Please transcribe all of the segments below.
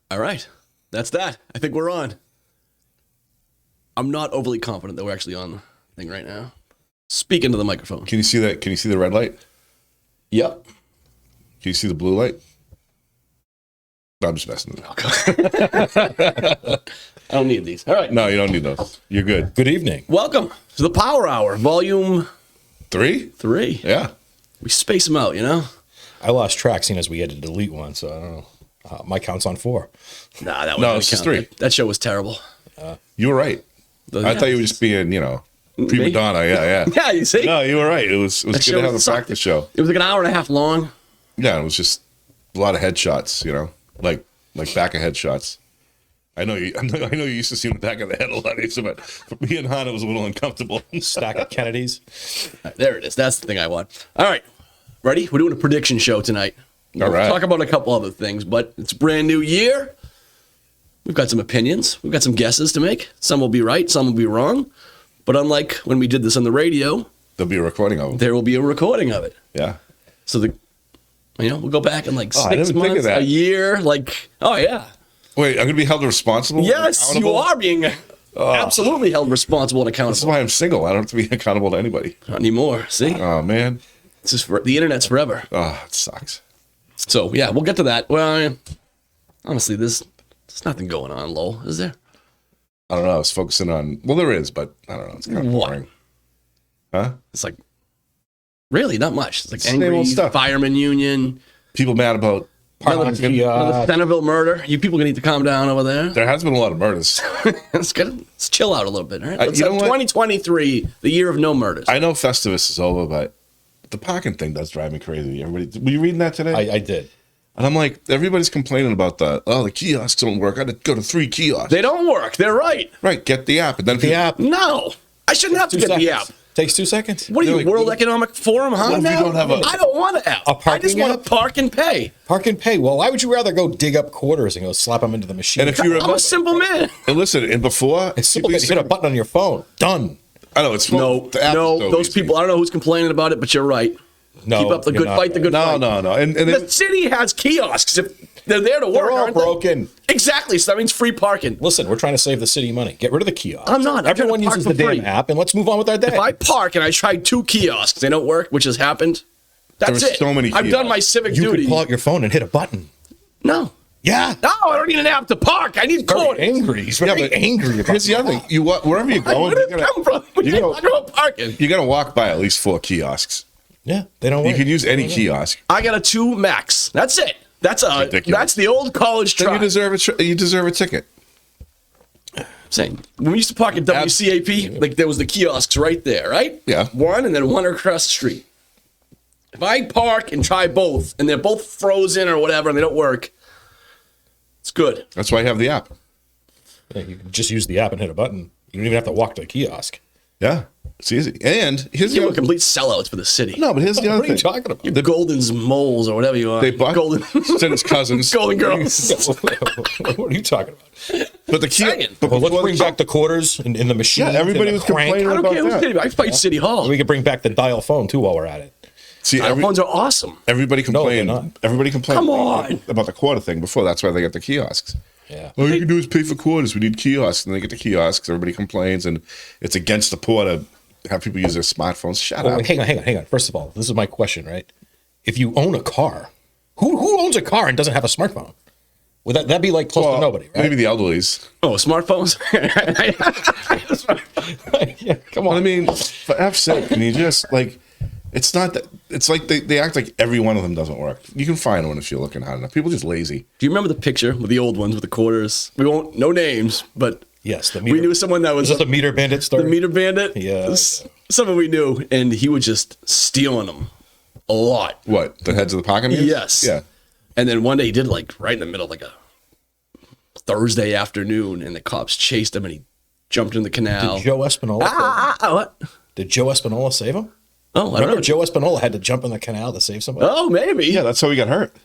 All right. That's that. I think we're on. I'm not overly confident that we're actually on the thing right now. Speak into the microphone. Can you see that? Can you see the red light? Yep. Can you see the blue light? No, I'm just messing with it. I don't need these. All right. No, you don't need those. You're good. Good evening. Welcome to the Power Hour, Volume 3? 3. Yeah. We space them out, you know? I lost track seeing as we had to delete one, so I don't know. My count's on 4. Nah, that No, was it's 3. That show was terrible. You were right. I thought you were just being, prima donna. Yeah. Yeah, you see? No, you were right. It was good to have the practice show. It was like an hour and a half long. Yeah, it was just a lot of headshots, like back of headshots. I know you used to see the back of the head a lot, Asa, but for me and Han, it was a little uncomfortable. Stack of Kennedys. There it is. That's the thing I want. All right. Ready? We're doing a prediction show tonight. All right. We'll talk about a couple other things, but it's a brand new year. We've got some opinions. We've got some guesses to make. Some will be right, some will be wrong. But unlike when we did this on the radio, There'll be a recording of them. there will be a recording of it. Yeah. So we'll go back in like I 6 didn't think of months, that. a year, oh yeah. Wait, I'm going to be held responsible? Yes, accountable? you are being absolutely held responsible and That's accountable. why I'm single. I don't have to be accountable to anybody. Not anymore. See? Oh, man. It's just the internet's forever. Oh, it sucks. So yeah, we'll get to that. Well, honestly, there's nothing going on, Lowell, is there? I don't know. I was focusing on... Well, there is, but I don't know. It's kind of What? boring. Huh? It's like really not much. It's like Same angry old stuff. fireman union, People mad about... another Centerville murder. You people gonna need to calm down over there. There has been a lot of murders. Let's chill out a little bit, all right? Let's you have know what? 2023, the year of no murders. I know Festivus is over, but the parking thing does drive me crazy. Everybody, were you reading that today? I did. And I'm like, everybody's complaining about the kiosks don't work. I had to go to 3 kiosks. They don't work. They're right. Right, get the app. And then The app. No, I shouldn't have to 2 get the seconds. app. Takes 2 seconds. What are They're you, like, World what- Economic Forum, huh? what if we now? don't have a- I don't want an app. A I just parking want app? to park and pay. Park and pay. Well, why would you rather go dig up quarters and go slap them into the machine? And if you I'm remember, a simple man. and listen, and before, it's simple. You hit a button on your phone. Done. I know it's No, the app is so those easy. people. I don't know who's complaining about it, but you're right. No. Keep up the you're good not fight. The good No, fight. no, and The city has kiosks. If they're there to work, They're all aren't they? broken. Exactly. So that means free parking. Listen, we're trying to save the city money. Get rid of the kiosks. I'm not. I'm Everyone trying to uses park the for damn free. app, and let's move on with our day. If I park and I tried 2 kiosks, they don't work, which has happened. That's There's it. so many I've done my kiosks. civic you duty. could pull out your phone and hit a button. No. Yeah. No, I don't need an app to park. I need Very codes. angry. He's very but angry about Here's the other thing. Wherever you're going, Where did it come from? you gotta- I go parking. you got to walk by at least 4 kiosks. Yeah, they don't You work. can use any kiosk. I got a 2 max. That's it. That's ridiculous. That's the old college Then try. you deserve a ticket. Saying when we used to park at WCAP, like there was the kiosks right there, right? Yeah. One and then one across the street. If I park and try both, and they're both frozen or whatever, and they don't work, it's good. That's why I have the app. Yeah, you can just use the app and hit a button. You don't even have to walk to the kiosk. Yeah, it's easy. And here's the You're other complete sellouts for the city. No, but here's the other What are you thing. talking about? The Golden's moles or whatever you are. They bought Golden, sent his cousins. Golden Girls. What are you talking about? But the Saying. but Well, let's before bring the- back the quarters in the machine. Yeah, everybody was complaining I don't about care who's that. city. I fight City Hall. We could bring back the dial phone too while we're at it. See, iPhones are awesome. everybody complained. they're not. Everybody complained. Come on. About the quarter thing before. That's why they got the kiosks. Yeah. All you can do is pay for quarters. We need kiosks, and they get the kiosks. Everybody complains, and it's against the poor to have people use their smartphones. Shut Well, up. hang on. First of all, this is my question, right? If you own a car, who owns a car and doesn't have a smartphone? Would that be like close to nobody, right? Maybe the elderlies. Oh, smartphones. Yeah, come Well, on. I mean, for F's sake, can you just like? It's not that. It's like they act like every one of them doesn't work. You can find one if you're looking hard enough. People are just lazy. Do you remember the picture with the old ones with the quarters? We won't, no names, but Yes, the meter. we knew someone that was Is that the meter bandit story? the meter bandit. Yeah. Someone we knew, and he was just stealing them a lot. What, the heads of the pocket meters? Yes. Yeah. And then one day he did like right in the middle of like a Thursday afternoon, and the cops chased him, and he jumped in the canal. Did Joe Espinola? What? Did Joe Espinola save him? Oh, I don't Remember know. Joe Espinola had to jump in the canal to save somebody? Oh, maybe. Yeah, that's how he got hurt.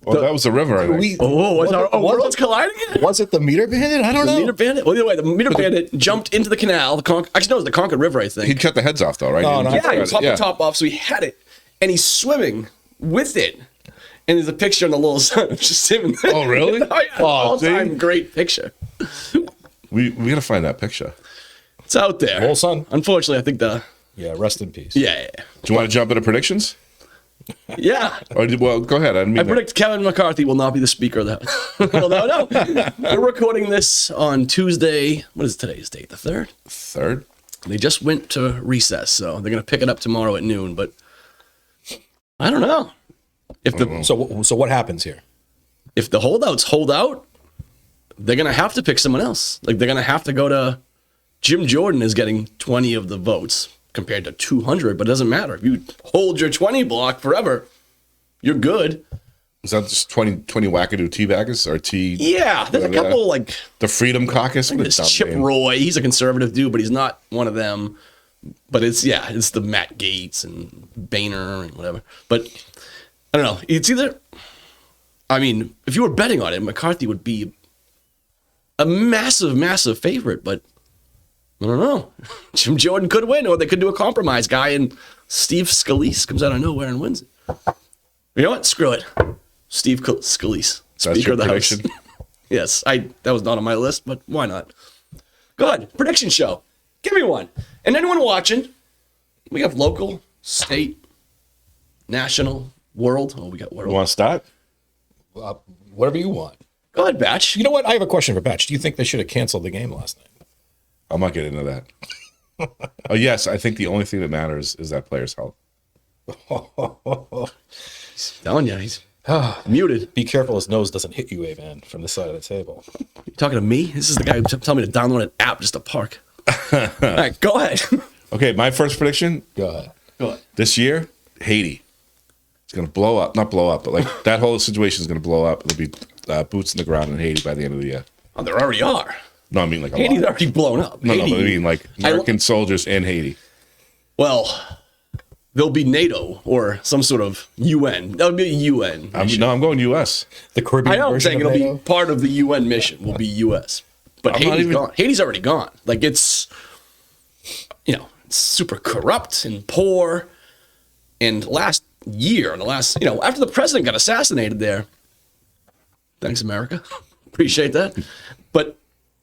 Well, that was the river, I think. Worlds colliding? Was it the meter bandit? I don't The know. meter bandit? Well, either way, the meter bandit jumped into the canal. Actually, no, it was the Concord River, I think. He'd cut the heads off, though, right? No, no. Yeah, he popped Yeah. the top off, so he had it, and he's swimming with it. And there's a picture on the little sun of just him. Oh, really? Oh, yeah. All-time see? great picture. We gotta find that picture. It's out there. Little son. Unfortunately, I think Yeah, rest in peace. yeah. Do you want to jump into predictions? Yeah. Well, go ahead. I predict Kevin McCarthy will not be the Speaker of the House. Well, no. We're recording this on Tuesday. What is today's date? The 3rd? Third. They just went to recess, so they're going to pick it up tomorrow at noon. But I don't know. So what happens here? If the holdouts hold out, they're going to have to pick someone else. Like, they're going to have to go to Jim Jordan is getting 20 of the votes compared to 200, but it doesn't matter. If you hold your 20 block forever, you're good. Is that just 20 wackadoo teabaggers or tea? Yeah, there's a whatever couple, that- like, The Freedom Caucus. What a there's dumb Chip name. Roy. He's a conservative dude, but he's not one of them. But it's the Matt Gaetz and Boehner and whatever. But I don't know. It's either, I mean, if you were betting on it, McCarthy would be a massive, massive favorite, but I don't know. Jim Jordan could win, or they could do a compromise guy, and Steve Scalise comes out of nowhere and wins it. You know what? Screw it. Steve Scalise, That's Speaker your of the prediction? House. Yes, that was not on my list, but why not? Go ahead. Prediction show. Give me one. And anyone watching, we have local, state, national, world. Oh, we got world. You want to start? Whatever you want. Go ahead, Batch. You know what? I have a question for Batch. Do you think they should have canceled the game last night? I'm not getting into that. Oh, yes. I think the only thing that matters is that player's health. Telling you, he's muted. Be careful his nose doesn't hit you, Avan, from the side of the table. You talking to me? This is the guy who telling me to download an app just to park. All right, go ahead. Okay, my first prediction Go ahead. Go ahead. this year, Haiti. It's going to blow up. Not blow up, but like that whole situation is going to blow up. It'll be boots in the ground in Haiti by the end of the year. Oh, there already are. No, I mean like a Haiti's lot. already blown up. No, Haiti, but I mean like American soldiers in Haiti. well, there'll be NATO or some sort of UN. That would be a UN. I'm going U.S. The Caribbean I know. I'm version saying of it'll NATO? be part of the UN mission. Will be U.S. But I'm not Haiti's even- gone. Haiti's already gone. Like it's it's super corrupt and poor. And last year, after the president got assassinated there, thanks America, appreciate that. But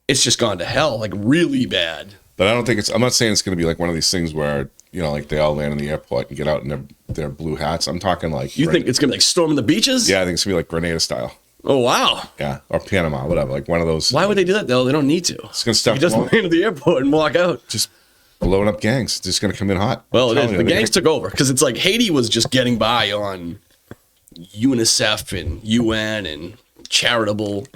it's just gone to hell, like really bad. But I don't think I'm not saying it's going to be like one of these things where, like they all land in the airport and get out in their blue hats. I'm talking like. You think it's gonna be like storming the beaches? Yeah, I think it's going to be like Grenada style. Oh wow. Yeah. Or Panama, whatever. Like one of those. Why would they do that though? They don't need to. It's going to stop You just land at the airport and walk out. just blowing up gangs. It's just going to come in hot. Well, I'm it is. telling The you, gangs took over because it's like Haiti was just getting by on UNICEF and UN and charitable.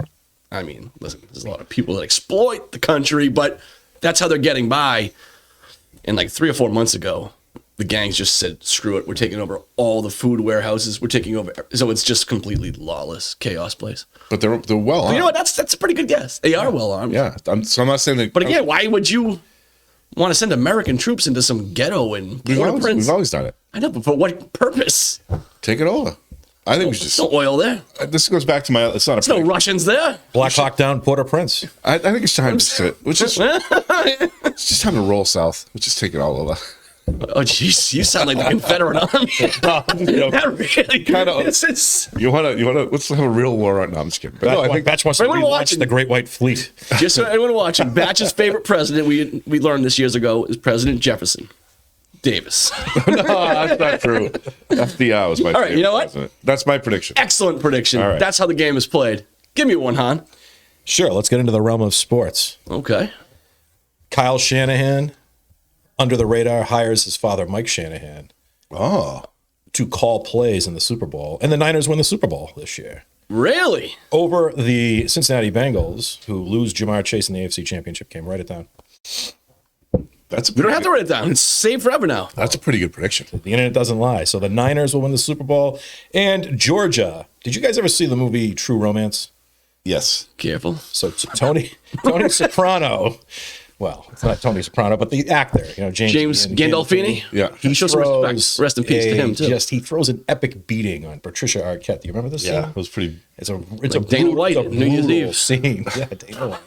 I mean, listen, there's a lot of people that exploit the country, but that's how they're getting by. And like 3 or 4 months ago, the gangs just said, screw it. We're taking over all the food warehouses. We're taking over. So it's just completely lawless chaos place. But they're well armed. You know what? That's a pretty good guess. They are well armed. Yeah. So I'm not saying that. But again, why would you want to send American troops into some ghetto in we've Port-au-Prince? always done it. I know, but for what purpose? Take it over. I think we should There's just. no oil there. This goes back to my. It's not a. There's no prediction. Russians there. Black Hawk down Port-au-Prince. I think it's time to. It's just time to roll south. Let's just take it all over. Oh, jeez, you sound like the Confederate Army. That really Kinda- it's You want to? Let's have a real war right now. I'm just kidding. But no, I think Batch wants to Everyone relaunch watching. the Great White Fleet. just so anyone watching. Batch's favorite president we learned this years ago is President Jefferson Davis. no, that's not true. FDR was my. All right, favorite you know what? president. That's my prediction. Excellent prediction. All right. That's how the game is played. Give me one, Han. Sure, let's get into the realm of sports. Okay. Kyle Shanahan, under the radar, hires his father, Mike Shanahan, Oh, to call plays in the Super Bowl. And the Niners win the Super Bowl this year Really? over the Cincinnati Bengals, who lose Jamar Chase in the AFC Championship game. Write it down. that's a We don't pretty have to write it down. It's saved forever now. That's a pretty good prediction. The internet doesn't lie. So the Niners will win the Super Bowl. And Georgia. Did you guys ever see the movie True Romance? Yes. Careful. So Tony Soprano. Well, it's not Tony Soprano, but the actor, James Gandolfini? Yeah. He shows some respect. Rest in peace to him, too. He throws an epic beating on Patricia Arquette. Do you remember this Yeah. scene? It was pretty. It's a Dana White it's a at New Year's brutal Eve. scene. Yeah, Dana White.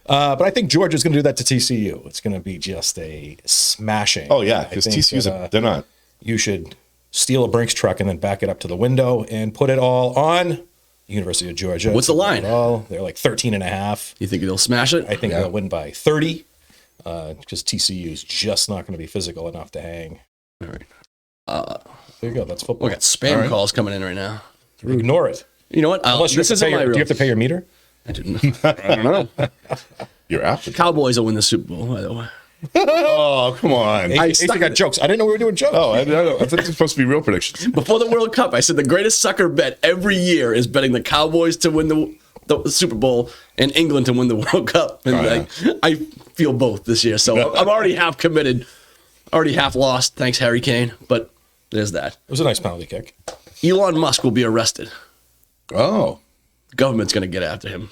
But I think Georgia's going to do that to TCU. It's going to be just a smashing. Oh yeah, I because think TCU's that, they're not. you should steal a Brinks truck, and then back it up to the window and put it all on University of Georgia. What's the line? They're like 13.5. You think they'll smash it? I think they'll win by 30 because TCU is just not going to be physical enough to hang. All right. There you go. That's football. We got spam calls coming in right now. Ignore it. You know what? Unless you this have to isn't pay my do you real. have to pay your meter? I don't know. You're after. Cowboys will win the Super Bowl, by the way. Oh, come on. I got jokes. I didn't know we were doing jokes. Oh, I thought it was supposed to be real predictions. Before the World Cup, I said the greatest sucker bet every year is betting the Cowboys to win the Super Bowl and England to win the World Cup. And I feel both this year. So I'm already half committed, already half lost. Thanks, Harry Kane. But there's that. It was a nice penalty kick. Elon Musk will be arrested. Oh. The government's going to get after him.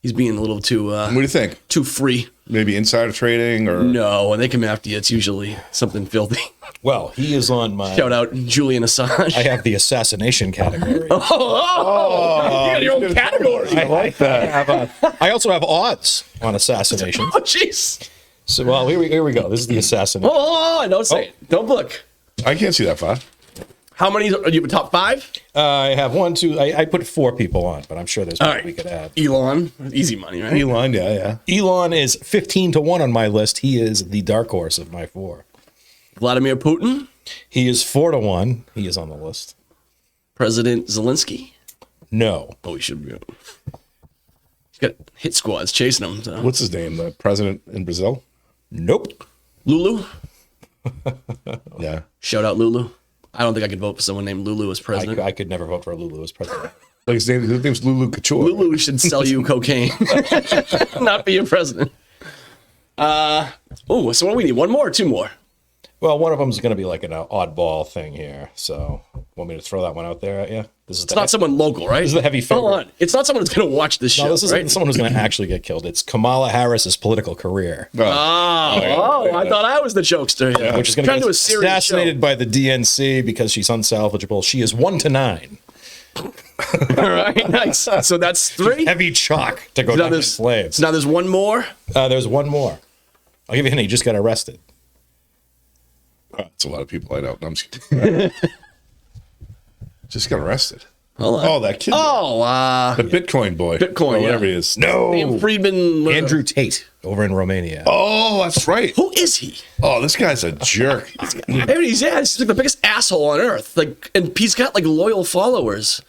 He's being a little too What do you think? too free. Maybe insider trading or No, when they come after you, it's usually something filthy. Well, he is on my. Shout out Julian Assange. I have the assassination category. You got your own category. I like that. I also have odds on assassination. Oh, jeez. So, well, here we go. This is the assassination. Oh, don't say it. Don't look. I can't see that far. How many are you? Top 5? I have 1, 2. I put 4 people on, but I'm sure there's more All right. we could add. Elon, easy money, right? Elon, yeah. Elon is 15 to 1 on my list. He is the dark horse of my 4. Vladimir Putin, He is 4 to 1. He is on the list. President Zelensky. No. Oh, he should be. He's got hit squads chasing him. So. What's his name? The president in Brazil? Nope. Lulu. Yeah. Shout out Lulu. I don't think I could vote for someone named Lulu as president. I could never vote for Lulu as president. Like his name's Lulu Couture. Lulu should sell you cocaine, not be your president. So what do we need? One more or 2 more? Well, one of them is going to be like an oddball thing here. So, want me to throw that one out there at you? This is It's not someone local, right? This is the heavy favorite. Hold on. It's not someone who's going to watch this show, No, this isn't right? someone who's going to actually get killed. It's Kamala Harris's political career, I thought I was the jokester here. which is going Trying to do be a serious assassinated show. by the DNC because she's unsalvageable. She is 1 to 9. All right, nice. So that's 3. Heavy chalk to go Now down to there's, slaves. so now there's one more. There's one more. I'll give you a hint. He just got arrested. That's a lot of people I know. No, I'm just kidding. Just got arrested. Hold on. Oh, that kid. The Bitcoin boy. Bitcoin, Or whatever yeah. he is. Sam Friedman. Andrew Tate over in Romania. Oh, that's right. Who is he? Oh, this guy's a jerk. He's like the biggest asshole on earth. Like, and he's got like loyal followers.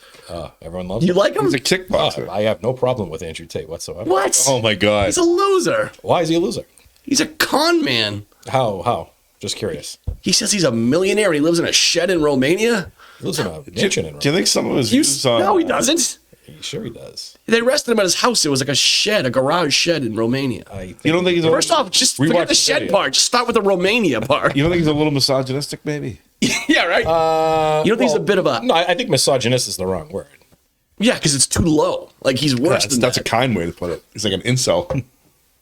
Everyone loves You him. like him? He's a kickboxer. I have no problem with Andrew Tate whatsoever. What? Oh my God. He's a loser. Why is he a loser? He's a con man. How? Just curious. He says he's a millionaire and he lives in a shed in Romania. He lives in a mansion in Do you think some of his views on? No, he doesn't. Sure he does. They arrested him at his house. It was like a shed, a garage shed in Romania. You don't think he's a First off, just Rewatch forget the the shed video. part. Just start with the Romania part. You don't think he's a little misogynistic, maybe? Yeah, right? You don't think he's a bit of a... No, I think misogynist is the wrong word. Yeah, because it's too low. Like, he's worse than That's that. a kind way to put it. He's like an incel.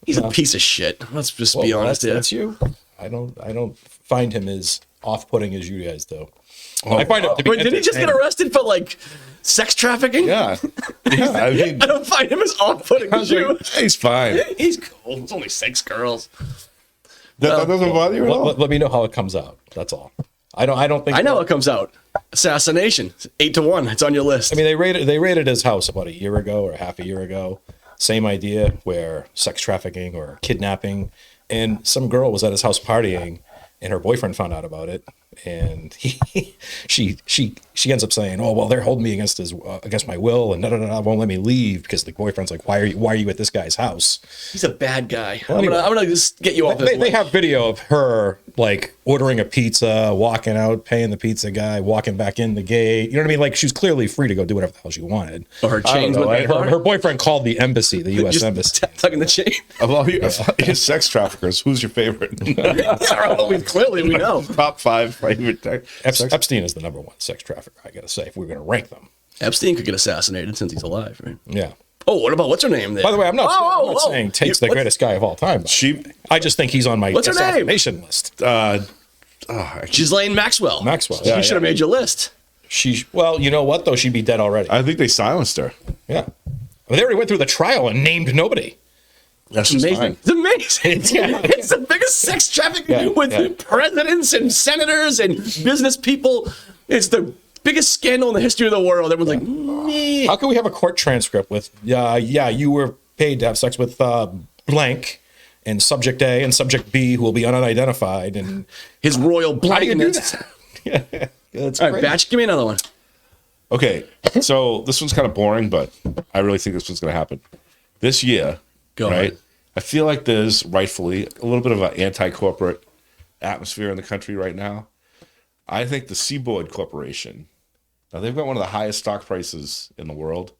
He's a piece of shit. Let's just Well, be honest here. that's you. I don't find him as off-putting as you guys do. I find him to be Wait, did he just get entertaining. arrested for, like, sex trafficking? Yeah. Yeah. I mean, I don't find him as off-putting as you. he's fine. He's cool. It's only 6 girls. That doesn't bother you at all? Let me know how it comes out. That's all. I don't think I know it comes out. Assassination. 8 to 1. It's on your list. I mean, they raided his house about a year ago or half a year ago. Same idea, where sex trafficking or kidnapping, and some girl was at his house partying, and her boyfriend found out about it, and she ends up saying, "Oh well, they're holding me against my will, and won't let me leave," because the boyfriend's like, "Why are you at this guy's house?" He's a bad guy. anyway. I'm gonna just get you off this. They have video of her like ordering a pizza, walking out, paying the pizza guy, walking back in the gate. You know what I mean? Like, she was clearly free to go do whatever the hell she wanted. Or her I don't chains know, with Her boyfriend called the embassy, the U.S. just embassy. tugging the chain. Of all your sex traffickers, who's your favorite? Clearly we know. Top 5 favorite sex. Epstein is the number 1 sex trafficker, I gotta say, if we're gonna rank them. Epstein could get assassinated since he's alive, right? Yeah. Oh, what about what's her name there? By the way, I'm not saying Tate's the greatest guy of all time. I just think he's on my What's her name? assassination list. Ghislaine Maxwell. Maxwell. She Yeah, should have made your list. Well, you know what though? She'd be dead already. I think they silenced her. Yeah. Well, they already went through the trial and named nobody. That's just Amazing. fine. It's amazing. It's the biggest sex trafficking with presidents and senators and business people. It's the biggest scandal in the history of the world. Everyone's like, meh. How can we have a court transcript with, you were paid to have sex with blank and subject A and subject B who will be unidentified and His royal how do you do blankness. that? That's All right, Batch, give me another one. Okay, so this one's kind of boring, but I really think this one's going to happen this year. Go right? ahead. I feel like there's rightfully a little bit of an anti-corporate atmosphere in the country right now. I think the Seaboard Corporation, now they've got one of the highest stock prices in the world.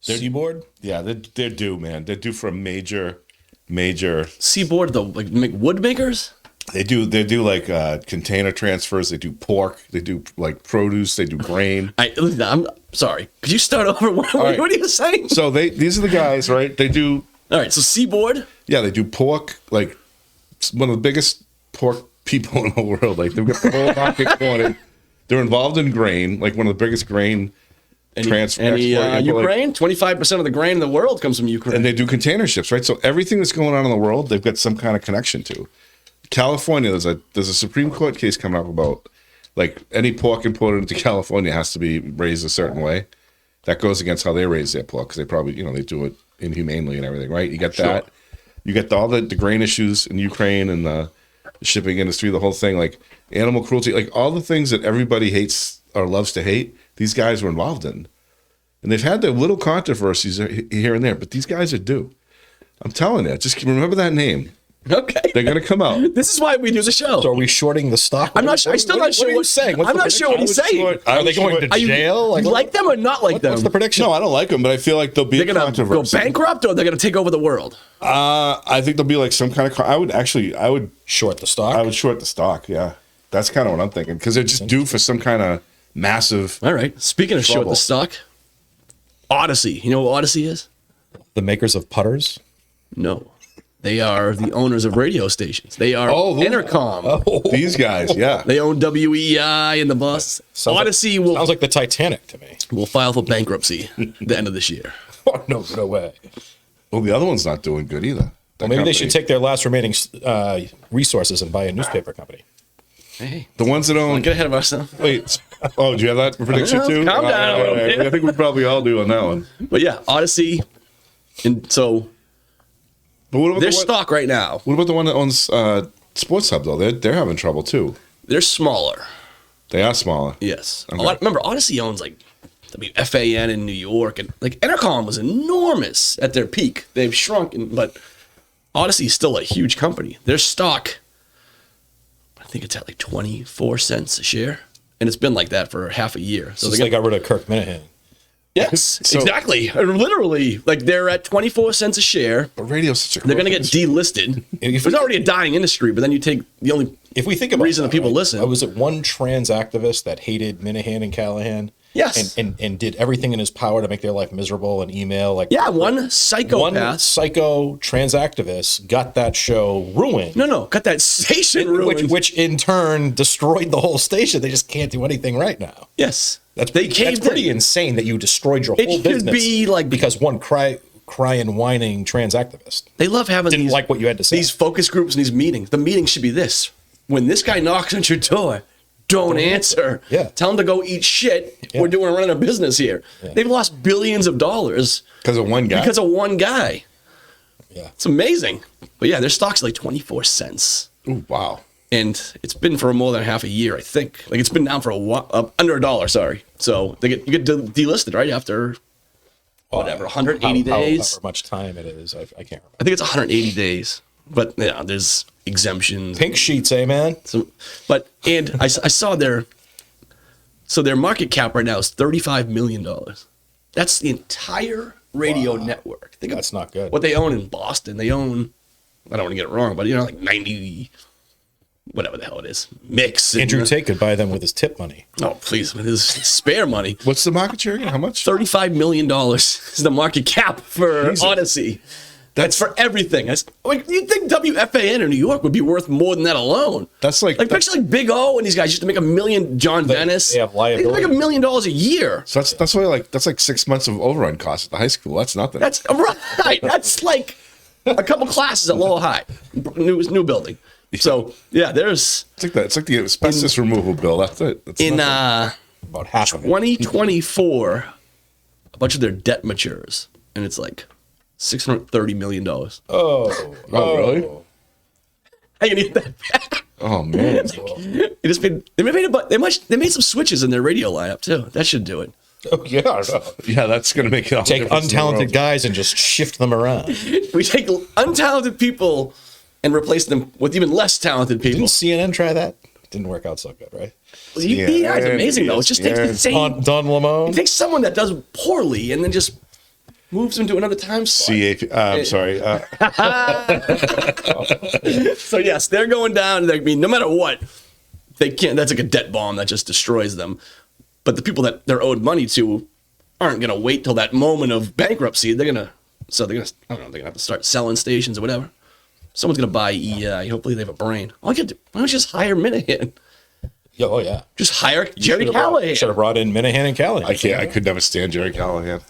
Seaboard? Yeah, they're due, man. They're due for a major. Seaboard, the like wood makers. They do like container transfers. They do pork. They do like produce. They do grain. Listen, I'm sorry. Could you start over? What right. are you saying? So these are the guys, right? They do. All right, so Seaboard. Yeah, they do pork. Like one of the biggest pork people in the world. Like they've got the whole market cornered. They're involved in grain. Like one of the biggest grain transfer. Ukraine. 25% of the grain in the world comes from Ukraine. And they do container ships, right? So everything that's going on in the world, they've got some kind of connection to. California, there's a Supreme Court case coming up about like any pork imported into California has to be raised a certain way. That goes against how they raise their pork because they probably, they do it inhumanely and everything, right? You get that. You get all the grain issues in Ukraine and the shipping industry, the whole thing, like animal cruelty, like all the things that everybody hates or loves to hate, these guys were involved in. And they've had their little controversies here and there, but these guys are due. I'm telling you, just remember that name. Okay. They're going to come out. This is why we do the show. So are we shorting the stock? I'm not sure. I'm still not sure what he's saying. I'm not sure what he's saying. Are they going to jail? You like them or not like them? What's the prediction? No, I don't like them, but I feel like they'll be They're going to go bankrupt or they're going to take over the world? I think there'll be like some kind of. I would short the stock. I would short the stock. Yeah, that's kind of what I'm thinking because they're just due for some kind of massive. All right. Speaking of short the stock, Odyssey. You know what Odyssey is? The makers of putters? No. They are the owners of radio stations. They are Intercom. These guys, yeah. They own WEI and the bus. Odyssey sounds like the Titanic to me. Will file for bankruptcy at the end of this year. Oh, no way. Well, the other one's not doing good either. Well, maybe they should take their last remaining resources and buy a newspaper company. Hey, the ones that own. Don't get ahead of ourselves. Wait. Oh, do you have that prediction too? Calm down. I think we probably all do on that one. But yeah, Odyssey. And so. But what about their stock right now? What about the one that owns Sports Hub though? They're having trouble too. They're smaller. They are smaller. Yes. Okay. Remember, Odyssey owns like FAN in New York, and like Intercom was enormous at their peak. They've shrunk, but Odyssey is still a huge company. Their stock, I think it's at like 24 cents a share, and it's been like that for half a year. So they got rid of Kirk Minahan. Yes, exactly. Literally, like they're at 24 cents a share. But radio's such a they're going to get delisted. It's already a dying industry, but then you take the only reason that people listen. Was it one trans activist that hated Minahan and Callahan? Yes. And did everything in his power to make their life miserable and email one psychopath. One psycho trans activist got that show ruined. No, got that station ruined. Which in turn destroyed the whole station. They just can't do anything right now. Yes. That's pretty insane that you destroyed your whole business. It should be like because one crying, whining trans activist. They love having didn't like what you had to say. These focus groups and these meetings. The meeting should be this: when this guy knocks on your door, don't answer. Yeah. Tell him to go eat shit. Yeah. We're running a business here. Yeah. They've lost billions of dollars because of one guy. Yeah. It's amazing. But yeah, their stock's like 24 cents. Ooh, wow. And it's been for more than half a year, I think. Like it's been down for a while, under $1. Sorry. So you get delisted right after whatever 180 days. However much time it is, I can't remember. I think it's 180 days. But yeah, there's exemptions. Pink sheets, man. So, I saw their market cap right now is $35 million. That's the entire radio network. That's not good. What they own in Boston, they own. I don't want to get it wrong, but like 90. Whatever the hell it is, mix. Andrew Tate could buy them with his tip money. Oh, please, with his spare money. What's the market share again? How much? $35 million is the market cap for Odyssey. That's for everything. You'd think WFAN in New York would be worth more than that alone. That's picture like Big O and these guys used to make $1 million. John Dennis. They have liability. They make $1 million a year. So that's why that's like 6 months of overrun costs at the high school. That's nothing. That's right. That's like a couple classes at Lowell High, new building. So yeah, there's It's like that. It's like the asbestos removal bill. That's it. That's in nothing. About half of it. 2024, a bunch of their debt matures, and it's like $630 million. How Oh, really? you need that back? Oh man. They just made they made some switches in their radio lineup too. That should do it. Oh, yeah. I know. Yeah, that's gonna make it all Take difference in the untalented world. guys and just shift them around. We take untalented people and replace them with even less talented people. Didn't CNN try that? Didn't work out so good, right? Yeah, it's amazing though. It just takes the same. Don Lemon. It takes someone that does poorly and then just moves them to another time slot. CAP. I'm sorry. So yes, they're going down. I mean, no matter what, they can't. That's like a debt bomb that just destroys them. But the people that they're owed money to aren't gonna wait till that moment of bankruptcy. They're gonna. I don't know. They're gonna have to start selling stations or whatever. Someone's gonna buy EI. Hopefully they have a brain. Why don't you just hire Minahan? Oh, yeah. Just hire Jerry Callahan. Should have brought in Minahan and Callahan. I can't. I could never stand Jerry Callahan.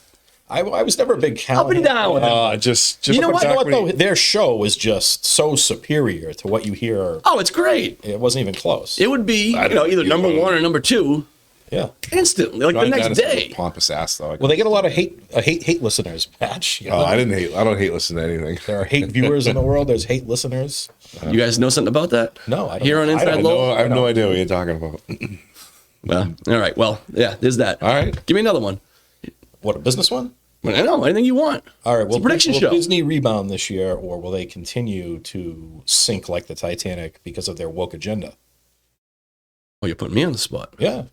I was never a big Callahan. Up and down with him. Just You know what, back though? when he- Their show was just so superior to what you hear. Oh, it's great. It wasn't even close. It would be I either don't number know. one or number two Yeah. instantly, like Johnny the next Dennis was a day. pompous ass though. Well, they get a lot of hate listeners, Patch. You know? I don't hate listening to anything. There are hate viewers in the world. There's hate listeners. You guys know something about that? No, I don't. Here on I Inside don't Lowell? I have no idea what you're talking about. Well, all right. Well, yeah, there's that. All right. Give me another one. What, a business one? I know, anything you want. All right. It's a prediction will show. Disney rebound this year, or will they continue to sink like the Titanic because of their woke agenda? Oh, you're putting me on the spot. Yeah.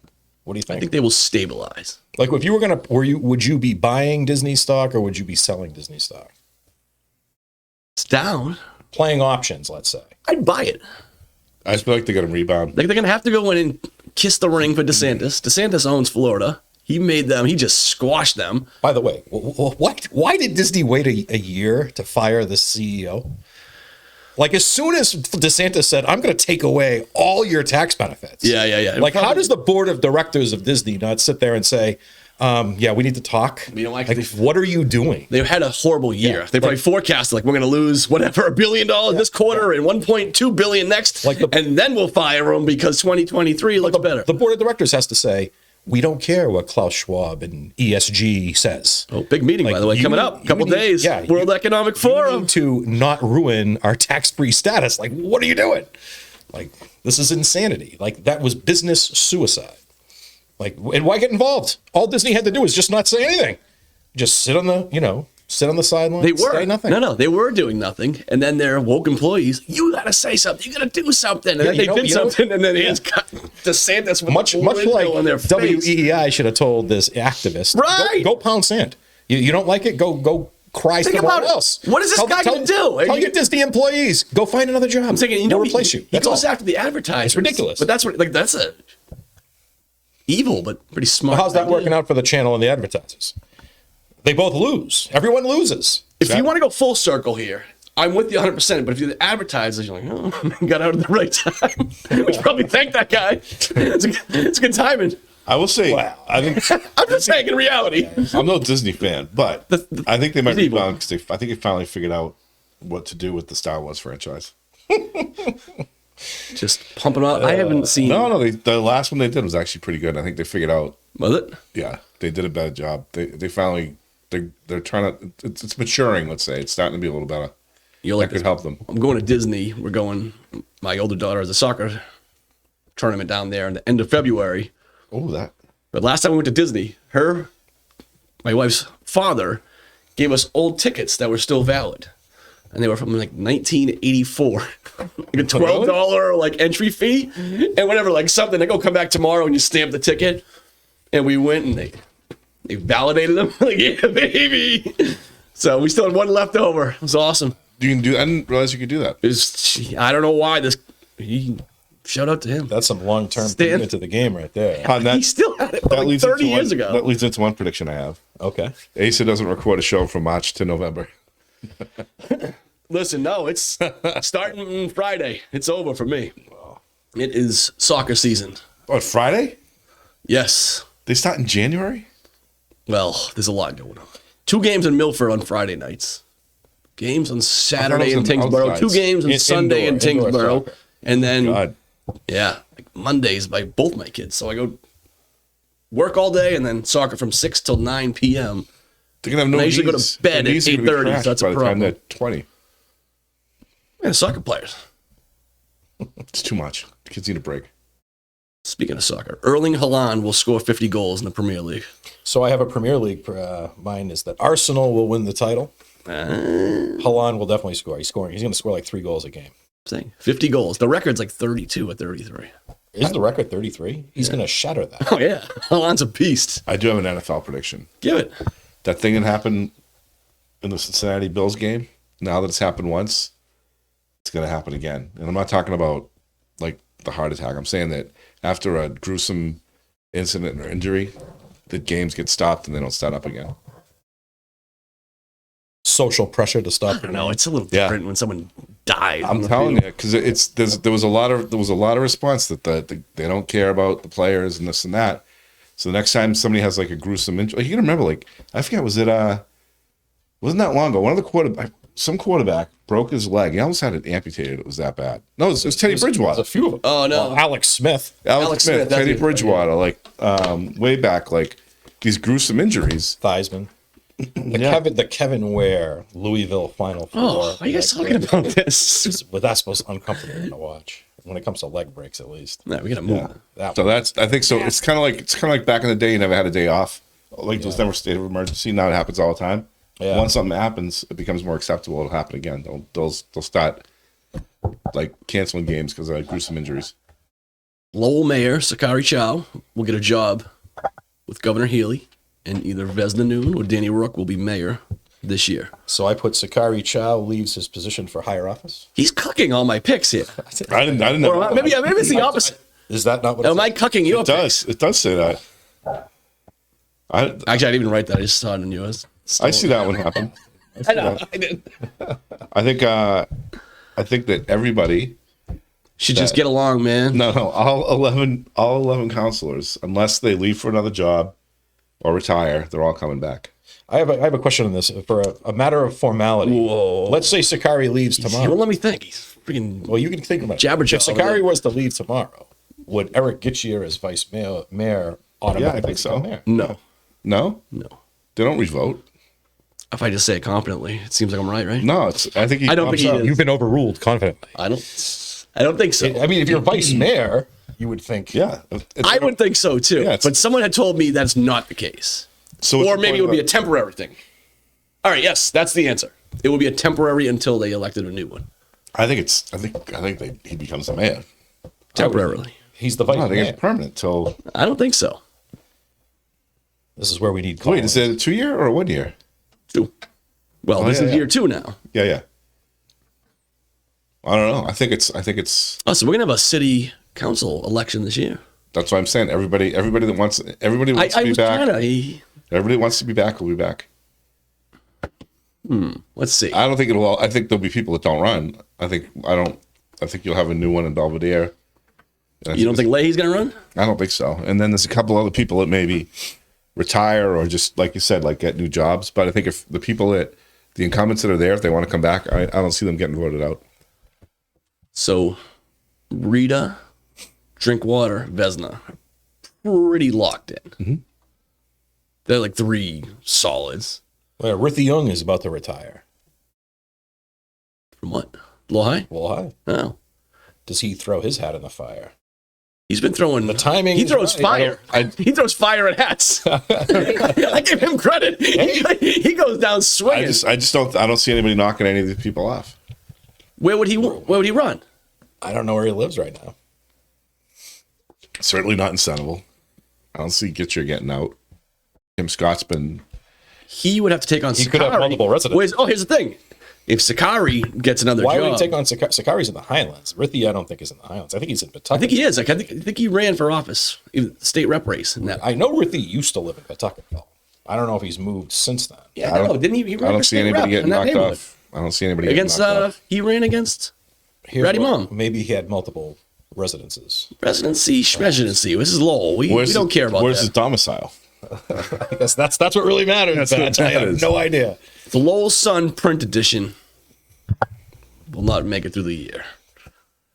What do you I think? think they will stabilize. Like, if you were gonna, would you be buying Disney stock or would you be selling Disney stock? It's down. Playing options, let's say. I'd buy it. I just feel like they're gonna rebound. Like they're gonna have to go in and kiss the ring for DeSantis. DeSantis owns Florida. He made them. He just squashed them. By the way, why did Disney wait a year to fire the CEO? Like, as soon as DeSantis said, I'm going to take away all your tax benefits. Yeah. Like, how does the board of directors of Disney not sit there and say, yeah, we need to talk? You know why? Like, what are you doing? They had a horrible year. Yeah, They probably forecasted like we're going to lose whatever $1 billion this quarter and 1.2 billion next, and then we'll fire them because 2023 looks better. The board of directors has to say, we don't care what Klaus Schwab and ESG says. Oh, big meeting, by the way, coming up. Couple days. Yeah, World Economic Forum. need to not ruin our tax-free status. Like, what are you doing? Like, this is insanity. Like, that was business suicide. Like, and why get involved? All Disney had to do was just not say anything. Just sit on the sideline. They were say nothing. No, they were doing nothing, and then their woke employees. You got to say something. You got to do something, and then they did something, and then he has got DeSantis with Much a like windmill in their face. WEEI should have told this activist, Right. Go pound sand. You don't like it? Go cry Think somewhere about it. else. What is this guy gonna do? Tell your Disney employees, go find another job. I'm thinking, They'll replace you. He That's goes all. after the advertisers. It's ridiculous. But that's what that's a evil, but pretty smart. How's that idea. working out for the channel and the advertisers? They both lose. Everyone loses. If you want to go full circle here, I'm with you 100%. But if you're the advertisers, you're like, oh, got out at the right time. We should probably thank that guy. It's good timing. I will say, Wow. I think I'm just saying in reality. I'm no Disney fan, but I think they might it's evil. rebound because I think they finally figured out what to do with the Star Wars franchise. Just pumping out. I haven't seen. No, the last one they did was actually pretty good. I think they figured out. Was it? Yeah, they did a better job. They finally they're trying to. It's maturing. Let's say it's starting to be a little better. You're That like could help them. I'm going to Disney. We're going. My older daughter has a soccer tournament down there in the end of February. Oh, that. But last time we went to Disney, my wife's father, gave us old tickets that were still valid, and they were from like 1984, like a $12 like entry fee, and whatever, like something. They go come back tomorrow and you stamp the ticket, and we went and they validated them. Like, yeah, baby. So we still had one left over. It was awesome. You can do. I didn't realize you could do that. I don't know why this. Shout out to him. That's some long-term Stan- commitment to the game right there. He still had it like 30 years ago. That leads into one prediction I have. Okay. Asa doesn't record a show from March to November. Listen, no, it's starting Friday. It's over for me. It is soccer season. What, Friday? Yes. They start in January? Well, there's a lot going on. 2 games in Milford on Friday nights. games on Saturday in was on Tingsboro, outsides. 2 games on Sunday in Indoor Tingsboro, soccer. and then God. yeah, like Mondays by both my kids. So I go work all day and then soccer from 6 till 9 p.m. They're gonna have no And I usually go to knees. bed Their at knees are gonna be 8:30, so crashed that's a by the time problem. they're 20. Yeah, soccer players. It's too much. The kids need a break. Speaking of soccer, Erling Haaland will score 50 goals in the Premier League. So I have a Premier League. Mine is that Arsenal will win the title. Haaland will definitely score. He's going to score like 3 goals a game. Saying 50 goals. The record's like 32 or 33. Is the record 33? He's going to shatter that. Oh yeah, Haaland's a beast. I do have an NFL prediction. Give it. That thing that happened in the Cincinnati Bills game, now that it's happened once, it's going to happen again. And I'm not talking about like the heart attack. I'm saying that after a gruesome incident or injury, the games get stopped and they don't start up again. Social pressure to stop. I don't know. It's a little Yeah. different when someone died. I'm telling you, because there was a lot of response that they don't care about the players and this and that. So the next time somebody has like a gruesome injury, like, you can remember, like, I forget, wasn't that long ago? One of the some quarterback broke his leg. He almost had it amputated. It was that bad. No, it was Teddy Bridgewater. There's a few of them. Oh, no. Well, Alex Smith. Alex Smith, that's Teddy it. Bridgewater, like way back, like these gruesome injuries. Theismann. The Kevin Ware Louisville Final Four. Oh, why are you guys talking about this? But that's most uncomfortable to watch when it comes to leg breaks, at least. No, we gotta move. That So one. I think so. It's kind of like back in the day, you never had a day off. Like there was never a state of emergency. Now it happens all the time. Yeah. Once something happens, it becomes more acceptable. It'll happen again. They'll start like canceling games because of gruesome injuries. Lowell Mayor Sakari Chow will get a job with Governor Healy, and either Vesna Noon or Danny Rook will be mayor this year. So I put Sakari Chow leaves his position for higher office. He's cucking all my picks here. I didn't know. Or maybe it's the opposite. Is that not what Am I cucking your picks? It does say that. Actually, I didn't even write that. I just saw it in yours. I see that one happen. I know. I didn't. I think that everybody, Should just get along, man. no, all 11 counselors, unless they leave for another job or retire, they're all coming back. I have a question on this for a matter of formality. Whoa. Let's say Sakari leaves You tomorrow. won't let me think. He's freaking. Well, you can think about it. Jabberjaw If Sakari over there. was to leave tomorrow, would Eric Gitchier as vice mayor automatically Yeah, I think so. become mayor? No. No, No. they don't revote. If I just say it confidently, it seems like I'm right? No, I think he. I don't think he bumps up. is. You've been overruled confidently. I don't think so. I mean, if you're vice mayor, you would think. Yeah, I would think so too. Yeah, it's- but someone had told me that's not the case. So what's Or the maybe point it would be a about- temporary thing. All right, yes, that's the answer. It will be a temporary until they elected a new one. I think he becomes the mayor. Temporarily. He's the vice No, I think mayor. it's permanent till. I don't think so. This is where we need. Wait, is it a 2 year or a 1 year? Two. Well, this yeah, is yeah. year 2 now. Yeah. I don't know. I think it's. Oh, so we're gonna have a city council election this year. That's what I'm saying. Everybody that wants to be was back. kinda. Everybody wants to be back will be back. Let's see. I don't think it'll. I think there'll be people that don't run. I think you'll have a new one in Belvedere. You don't think Leahy's gonna run? I don't think so. And then there's a couple other people that maybe retire or just like you said, like get new jobs. But I think if the incumbents that are there, if they want to come back, I don't see them getting voted out. So, Rita, Drinkwater, Vesna, pretty locked in. Mm-hmm. They're like 3 solids. Well, Rithy Young is about to retire. From what? Lehigh? Well, hi. Oh. Does he throw his hat in the fire? He's been throwing The timing He is throws right. fire. He throws fire at hats. I give him credit. He goes down swinging. I just don't see anybody knocking any of these people off. Where would he run? I don't know where he lives right now. Certainly not in Centerville. I don't see Gitcher getting out. Tim Scott's been. He would have to take on He Sakari. could have multiple residents. Here's the thing. If Sakari gets another Why job, would he take on Sakari? Sakari's in the Highlands. Rithy, I don't think is in the Highlands. I think he's in Pawtucket. I think he is. Like I think he ran for office, even state rep race. And that. I know Rithy used to live in Pawtucket, though. I don't know if he's moved since then. Yeah, I know. Didn't he? He ran I don't for see state anybody rep getting in that knocked neighborhood. off. I don't see anybody Against getting knocked off. he ran against Here's Ratty what- Mom. Maybe he had multiple residences. Residency. This is Lowell. We don't care about Where's that. his domicile? I guess that's what really matters. That's what I have matters. no idea. The Lowell Sun print edition will not make it through the year.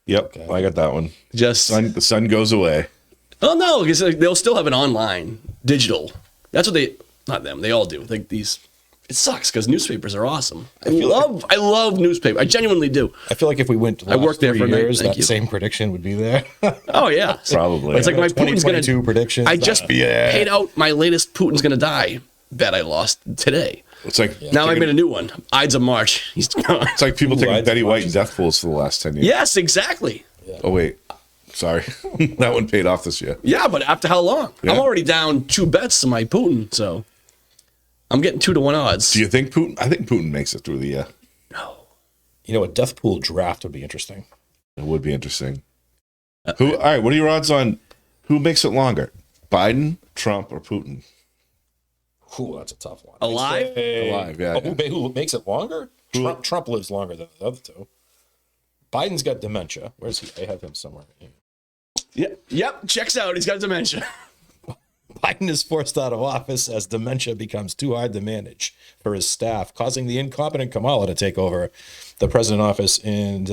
Yep, I got that one. Just The sun goes away. oh no, because they'll still have an online digital. That's what not them. They all do. Like these. It sucks because newspapers are awesome. I love newspaper. I genuinely do. I feel like if we went to the last worked there 3 for a night. years, Thank that you. same prediction would be there. Oh yeah, Probably. It's like my Putin's gonna 2022 predictions. I just paid out my latest Putin's gonna die bet I lost today. It's like Now I made a new one. Ides of March. He's gone. It's like people taking Rides Betty and White marches. death pools for the last 10 years. Yes, exactly. Oh wait, sorry, that one paid off this year. Yeah, but after how long? Yeah. I'm already down 2 bets to my Putin, so I'm getting 2-1 odds. Do you think Putin? I think Putin makes it through the year. No. You know, a death pool draft would be interesting. It would be interesting. Who? All right, what are your odds on who makes it longer? Biden, Trump, or Putin? Ooh, that's a tough one. Alive? Alive, yeah. Who makes it longer? Trump lives longer than the other two. Biden's got dementia. Where's he? I have him somewhere. Yep. Checks out. He's got dementia. Biden is forced out of office as dementia becomes too hard to manage for his staff, causing the incompetent Kamala to take over the president office, and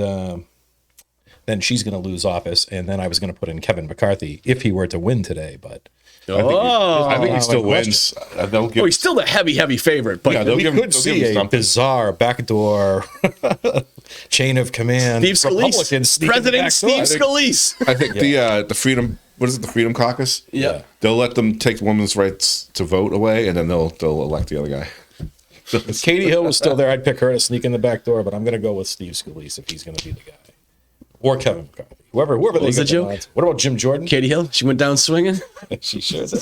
then she's going to lose office. And then I was going to put in Kevin McCarthy if he were to win today, but I think he still my wins. They'll give, He's still the heavy favorite, but Yeah, they'll we give him- could they'll see give him a something. bizarre backdoor chain of command. Steve Republicans Scalise. sneaking President back Steve door. Scalise. I think the Freedom. What is it? The Freedom Caucus. Yeah. They'll let them take women's rights to vote away, and then they'll elect the other guy. If Katie Hill was still there, I'd pick her to sneak in the back door, but I'm going to go with Steve Scalise if he's going to be the guy. Or Kevin McCarthy. Whoever they was get the joke? odds. What about Jim Jordan? Katie Hill. She went down swinging. She sure did.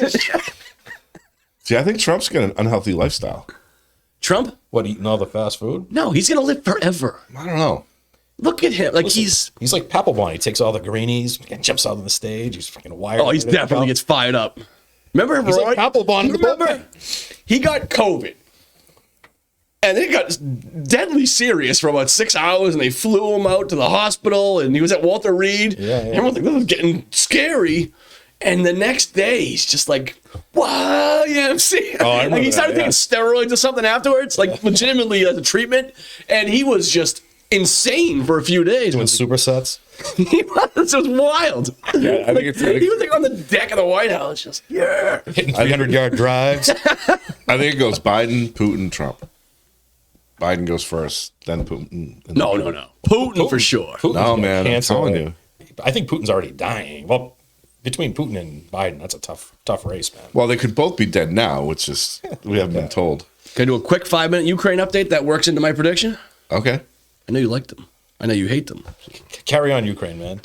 See, I think Trump's got an unhealthy lifestyle. Trump? What, eating all the fast food? No, he's gonna live forever. I don't know. Look at him. Like He's like Papelbon. He takes all the greenies, jumps out on the stage. He's freaking wired. he's definitely gets fired up. Remember, He's like Papelbon in the Remember, bullpen. he got COVID, and it got deadly serious for about 6 hours, and they flew him out to the hospital, and he was at Walter Reed. Yeah. Everyone thought this was getting scary. And the next day, he's just like, wow, yeah, I'm seeing. I remember Like he started that, taking steroids or something afterwards, like legitimately as a treatment. And he was just insane for a few days. Doing supersets. He was. It was wild. Yeah, I think it's. I He think, was like on the deck of the White House, just, yeah. Hitting 300-yard drives. I think it goes Biden, Putin, Trump. Biden goes first, then Putin. and No. then Putin for sure. Putin's No, gonna man, I'm cancel telling it. you. I think Putin's already dying. Well, between Putin and Biden, that's a tough race, man. Well, they could both be dead now, which is we haven't been told. Can I do a quick 5-minute Ukraine update that works into my prediction? Okay. I know you like them. I know you hate them. Carry on, Ukraine, man.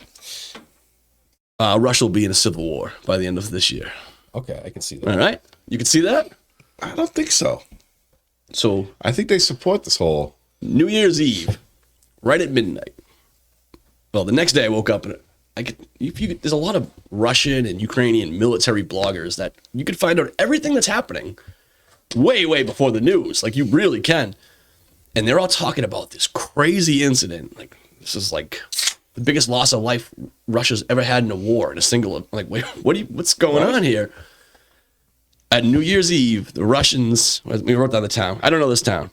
Russia will be in a civil war by the end of this year. Okay, I can see that. All right? You can see that? I don't think so. So, I think they support this whole. New Year's Eve, right at midnight. Well, the next day I woke up and there's a lot of Russian and Ukrainian military bloggers that you could find out everything that's happening way before the news. Like you really can. And they're all talking about this crazy incident. Like this is like the biggest loss of life Russia's ever had in a war in a single. Like wait, what's going on here? At New Year's Eve, the Russians. We wrote down the town. I don't know this town.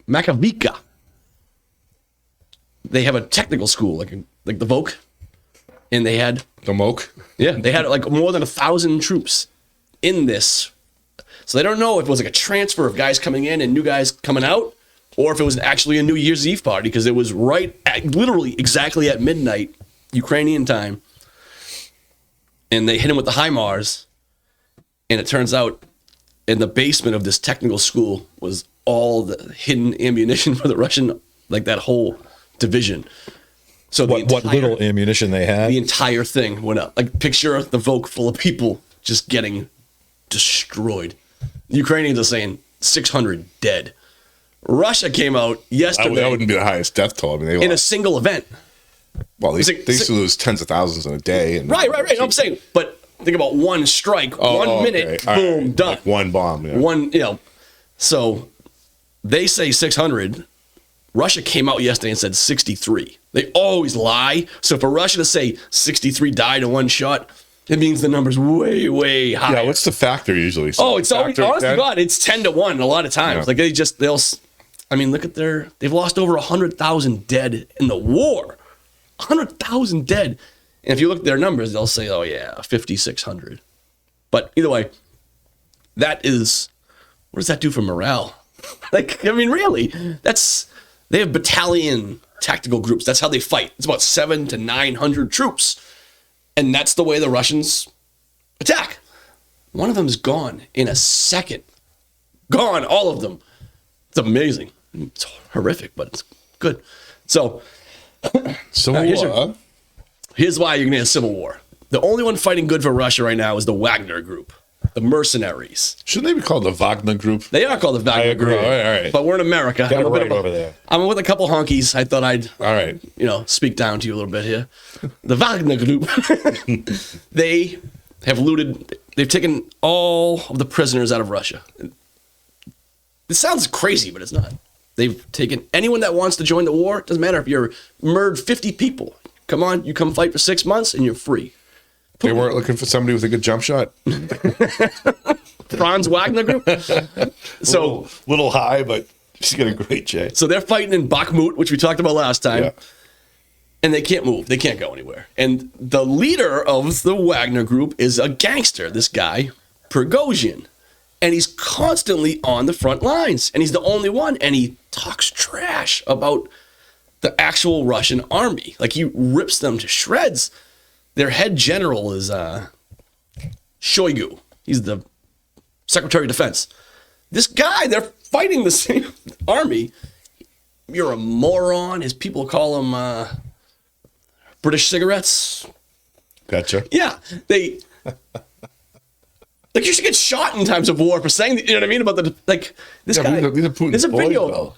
Makavika. They have a technical school, like the Vogue, and they had The Moke. they had like more than 1,000 troops in this. So they don't know if it was like a transfer of guys coming in and new guys coming out, or if it was actually a New Year's Eve party because it was literally exactly at midnight Ukrainian time, and they hit him with the HIMARS, and it turns out in the basement of this technical school was all the hidden ammunition for the Russian, like that whole division. So What little ammunition they had. the entire thing went up. Like picture the Vogue full of people just getting destroyed. The Ukrainians are saying 600 dead. Russia came out That yesterday wouldn't be the highest death toll. I mean, they in a lost. single event. Well, they it's like- used to lose tens of thousands in a day. And Right. No, I'm saying, but think about one strike, 1 minute, All boom, right. done. Like one bomb. Yeah. One, so they say 600. Russia came out yesterday and said 63. They always lie. So for Russia to say 63 died in one shot, it means the number's way higher. Yeah, what's the factor usually? Oh, it's always, Factor honest to dead? God, it's 10-1 a lot of times. Yeah. Like I mean, look at they've lost over 100,000 dead in the war. 100,000 dead. And if you look at their numbers, they'll say, oh yeah, 5,600. But either way, what does that do for morale? Like, I mean, really, they have battalion tactical groups. That's how they fight. It's about 700 to 900 troops. And that's the way the Russians attack. One of them's gone in a second. Gone, all of them. It's amazing. It's horrific, but it's good. So, here's why you're going to have a civil war. The only one fighting good for Russia right now is the Wagner Group, the mercenaries. Shouldn't they be called the Wagner Group? They are called the Wagner I agree. Group. All right. But we're in America. Got it right over there. I'm with a couple honkies. I thought I'd, All right. speak down to you a little bit here. The Wagner Group, they have looted, they've taken all of the prisoners out of Russia. This sounds crazy, but it's not. They've taken anyone that wants to join the war. Doesn't matter if you're murdered 50 people. Come on, you come fight for 6 months and you're free. They weren't looking for somebody with a good jump shot. Franz Wagner Group. So little high, but she's got a great J. So they're fighting in Bakhmut, which we talked about last time. Yeah. And they can't move. They can't go anywhere. And the leader of the Wagner Group is a gangster, this guy, Prigozhin. And he's constantly on the front lines. And he's the only one. And he talks trash about the actual Russian army. Like, he rips them to shreds. Their head general is Shoigu. He's the Secretary of Defense. This guy, they're fighting the same army. You're a moron. His people call him British cigarettes. Gotcha. Yeah, they like, you should get shot in times of war for saying that, you know what I mean, about this guy. These are Putin's There's a boys, video. though.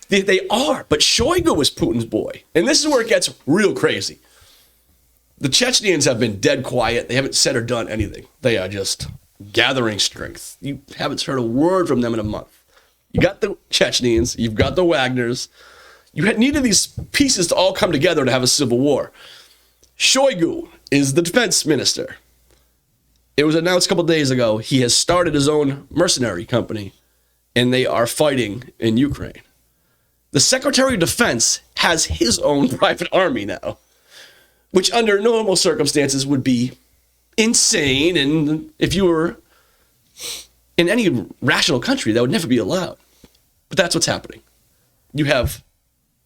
They are, but Shoigu was Putin's boy, and this is where it gets real crazy. The Chechens have been dead quiet. They haven't said or done anything. They are just gathering strength. You haven't heard a word from them in a month. You got the Chechens, you've got the Wagners. You needed these pieces to all come together to have a civil war. Shoigu is the defense minister. It was announced a couple days ago he has started his own mercenary company, and they are fighting in Ukraine. The Secretary of Defense has his own private army now, which under normal circumstances would be insane. And if you were in any rational country, that would never be allowed. But that's what's happening. You have,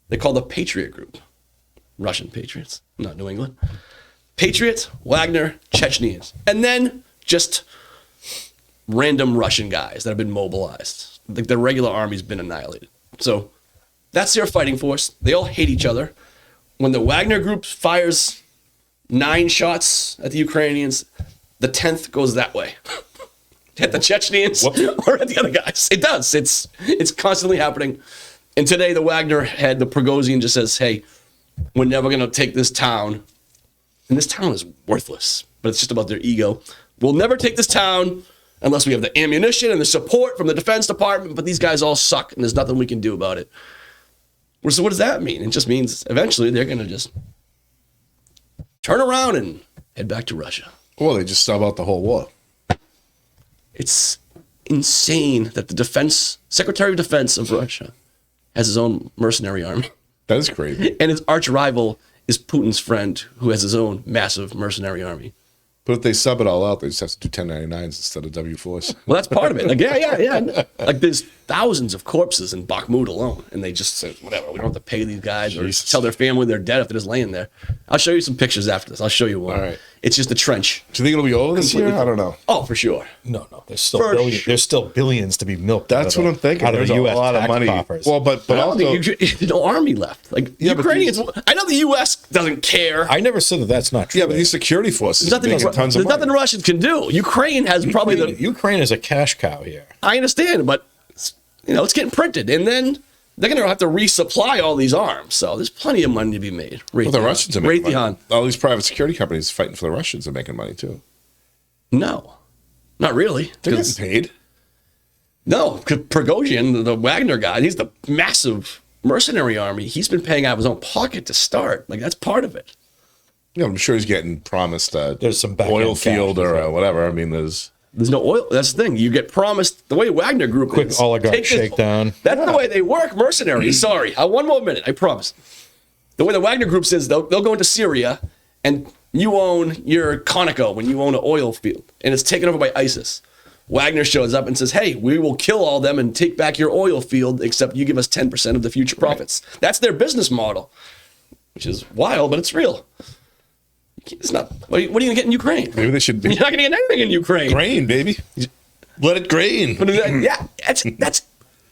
they call the Patriot Group, Russian Patriots, not New England. Patriots, Wagner, Chechens, and then just random Russian guys that have been mobilized. The regular army's been annihilated. So that's their fighting force. They all hate each other. When the Wagner Group fires 9 shots at the Ukrainians, the 10th goes that way. At the Chechens or at the other guys. It does. It's constantly happening. And today the Wagner head, the Prigozhin, just says, hey, we're never going to take this town. And this town is worthless, but it's just about their ego. We'll never take this town unless we have the ammunition and the support from the Defense Department, but these guys all suck and there's nothing we can do about it. So what does that mean? It just means eventually they're going to just turn around and head back to Russia. Well, they just sub out the whole war. It's insane that the Secretary of Defense of Russia has his own mercenary army. That is crazy. And his arch rival is Putin's friend, who has his own massive mercenary army. But if they sub it all out, they just have to do 1099s instead of W4s. Well, that's part of it. Like, yeah. Like, there's thousands of corpses in Bakhmut alone, and they just say, whatever, we don't have to pay these guys or tell their family they're dead if they're just laying there. I'll show you some pictures after this. I'll show you one. All right. It's just a trench. Do you think it'll be over this year? I don't know. Oh, for sure. No. There's still billions to be milked. That's what I'm thinking. Out of There's the a U.S. lot of tax money. coffers. Well, but I don't also, think there's no army left. Like, Yeah, but Ukrainians, I know the U.S. doesn't care. I never said that that's not true. yeah, but these security forces are making tons of There's nothing money. Russians can do. Ukraine has probably the. Ukraine is a cash cow here. I understand, but it's getting printed, and then they're going to have to resupply all these arms. So there's plenty of money to be made. Well, the Russians are making money. Raytheon. All these private security companies fighting for the Russians are making money too. No, not really. They're getting paid. No, because Prigozhin, the Wagner guy, he's the massive mercenary army. He's been paying out of his own pocket to start. Like, that's part of it. Yeah, I'm sure he's getting promised There's some back-end oil field cash, or whatever. I mean, there's There's no oil. That's the thing. You get promised the way Wagner Group Quick is. oligarch Take this- shakedown. That's the way they work. Mercenaries. Sorry, one more minute. I promise. The way the Wagner Group says they'll go into Syria, and you own your Conoco when you own an oil field, and it's taken over by ISIS. Wagner shows up and says, "Hey, we will kill all them and take back your oil field, except you give us 10% of the future profits." That's their business model, which is wild, but it's real. It's not. What are you going to get in Ukraine? Maybe they should be You're not going to get anything in Ukraine. grain, baby. Let it grain. Yeah, that's